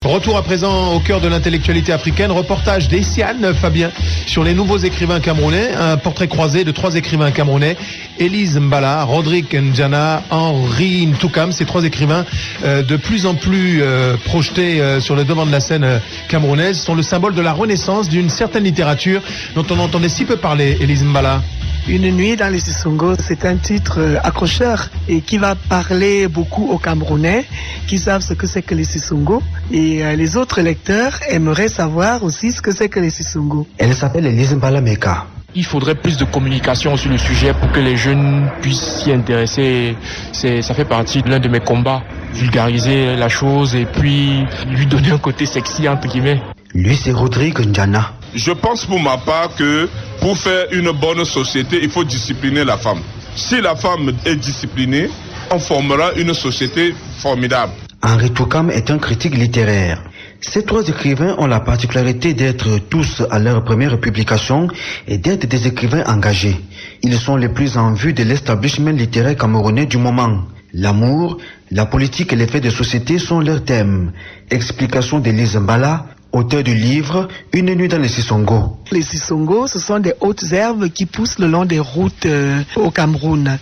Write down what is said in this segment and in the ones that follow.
Retour à présent au cœur de l'intellectualité africaine, reportage d'Essiane Fabien sur les nouveaux écrivains camerounais, un portrait croisé de 3 écrivains camerounais, Élise Mbala, Rodrigue Njana, Henri Ntoukam, ces 3 écrivains de plus en plus projetés sur le devant de la scène camerounaise, sont le symbole de la renaissance d'une certaine littérature dont on entendait si peu parler, Élise Mbala. Une nuit dans les Sissongo, c'est un titre accrocheur et qui va parler beaucoup aux Camerounais qui savent ce que c'est que les Sissongo. Et les autres lecteurs aimeraient savoir aussi ce que c'est que les Sissongo. Elle s'appelle Élise Mbala Meka. Il faudrait plus de communication sur le sujet pour que les jeunes puissent s'y intéresser. Ça fait partie de l'un de mes combats. Vulgariser la chose et puis lui donner un côté sexy entre guillemets. Lui, c'est Rodrigue Njana. Je pense pour ma part que pour faire une bonne société, il faut discipliner la femme. Si la femme est disciplinée, on formera une société formidable. Henri Ntoukam est un critique littéraire. Ces 3 écrivains ont la particularité d'être tous à leur première publication et d'être des écrivains engagés. Ils sont les plus en vue de l'establishment littéraire camerounais du moment. L'amour, la politique et les faits de société sont leurs thèmes. Explication d'Élise Mbala, auteur du livre Une nuit dans les Sissongo. Les Sissongo, ce sont des hautes herbes qui poussent le long des routes au Cameroun.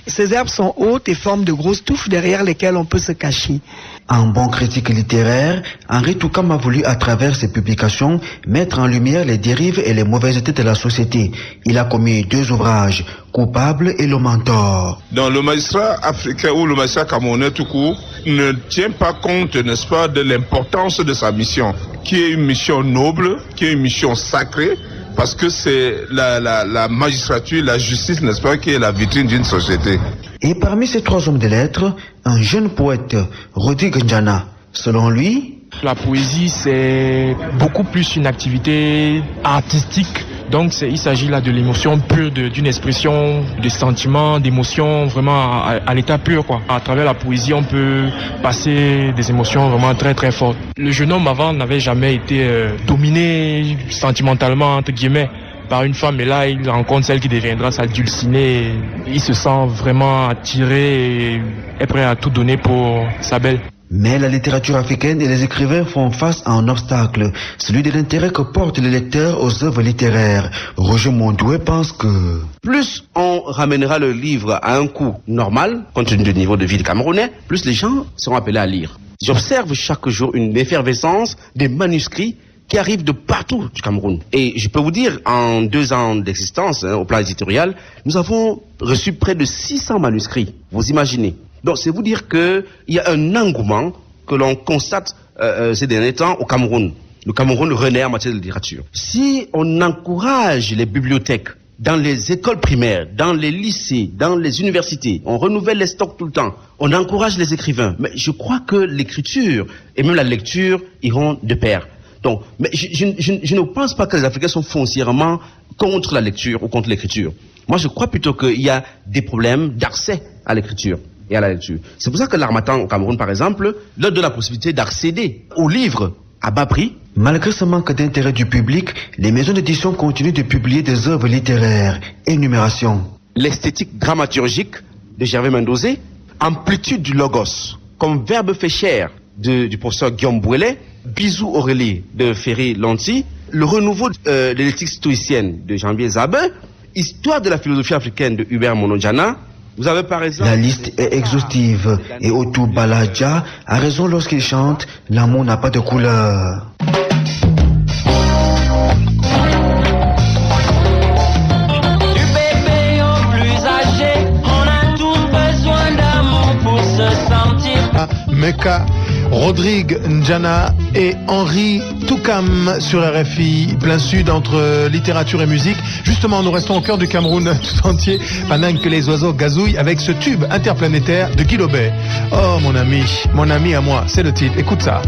Ces herbes sont hautes et forment de grosses touffes derrière lesquelles on peut se cacher. Un bon critique littéraire, Henri Ntoukam a voulu à travers ses publications mettre en lumière les dérives et les mauvaisetés de la société. Il a commis 2 ouvrages, Coupable et Le Mentor. Dans le magistrat africain ou le magistrat camerounais tout court ne tient pas compte, n'est-ce pas, de l'importance de sa mission, qui est une mission noble, qui est une mission sacrée, parce que c'est la magistrature, la justice, n'est-ce pas, qui est la vitrine d'une société. Et parmi ces 3 hommes de lettres, un jeune poète, Rodrigue Njana. Selon lui, la poésie, c'est beaucoup plus une activité artistique. Donc il s'agit là de l'émotion pure, d'une expression de sentiments, d'émotions vraiment à l'état pur, quoi. À travers la poésie, on peut passer des émotions vraiment très très fortes. Le jeune homme avant n'avait jamais été dominé sentimentalement, entre guillemets, par une femme, et là il rencontre celle qui deviendra sa dulcinée. Il se sent vraiment attiré et est prêt à tout donner pour sa belle. Mais la littérature africaine et les écrivains font face à un obstacle, celui de l'intérêt que portent les lecteurs aux œuvres littéraires. Roger Mondoué pense que plus on ramènera le livre à un coût normal, compte tenu du niveau de vie des Camerounais, plus les gens seront appelés à lire. J'observe chaque jour une effervescence des manuscrits qui arrivent de partout du Cameroun. Et je peux vous dire, en 2 ans d'existence, au plan éditorial, nous avons reçu près de 600 manuscrits. Vous imaginez. Donc c'est vous dire qu'il y a un engouement que l'on constate ces derniers temps au Cameroun. Le Cameroun renaît en matière de littérature. Si on encourage les bibliothèques dans les écoles primaires, dans les lycées, dans les universités, on renouvelle les stocks tout le temps, on encourage les écrivains. Mais je crois que l'écriture et même la lecture iront de pair. Donc, mais je ne pense pas que les Africains sont foncièrement contre la lecture ou contre l'écriture. Moi, je crois plutôt qu'il y a des problèmes d'accès à l'écriture et à la lecture. C'est pour ça que l'Harmattan au Cameroun, par exemple, leur donne la possibilité d'accéder aux livres à bas prix. Malgré ce manque d'intérêt du public, les maisons d'édition continuent de publier des œuvres littéraires. Énumération. L'esthétique dramaturgique de Gervais Mendozé, amplitude du logos, comme verbe fait chair du professeur Guillaume Bouelet, Bisous Aurélie de Ferry Lanty, le renouveau de l'éthique stoïcienne de Jean-Pierre Zabin, histoire de la philosophie africaine de Hubert Monodjana. Vous avez par exemple... La liste est exhaustive et Otu Baladja a raison lorsqu'il chante « L'amour n'a pas de couleur ». Du bébé au plus âgé, on a tous besoin d'amour pour se sentir... Meka, Rodrigue Njana et Henri Ntoukam sur RFI, plein sud entre littérature et musique. Justement, nous restons au cœur du Cameroun tout entier, pendant que les oiseaux gazouillent avec ce tube interplanétaire de Guy Lobet. Oh mon ami à moi, c'est le titre, écoute ça.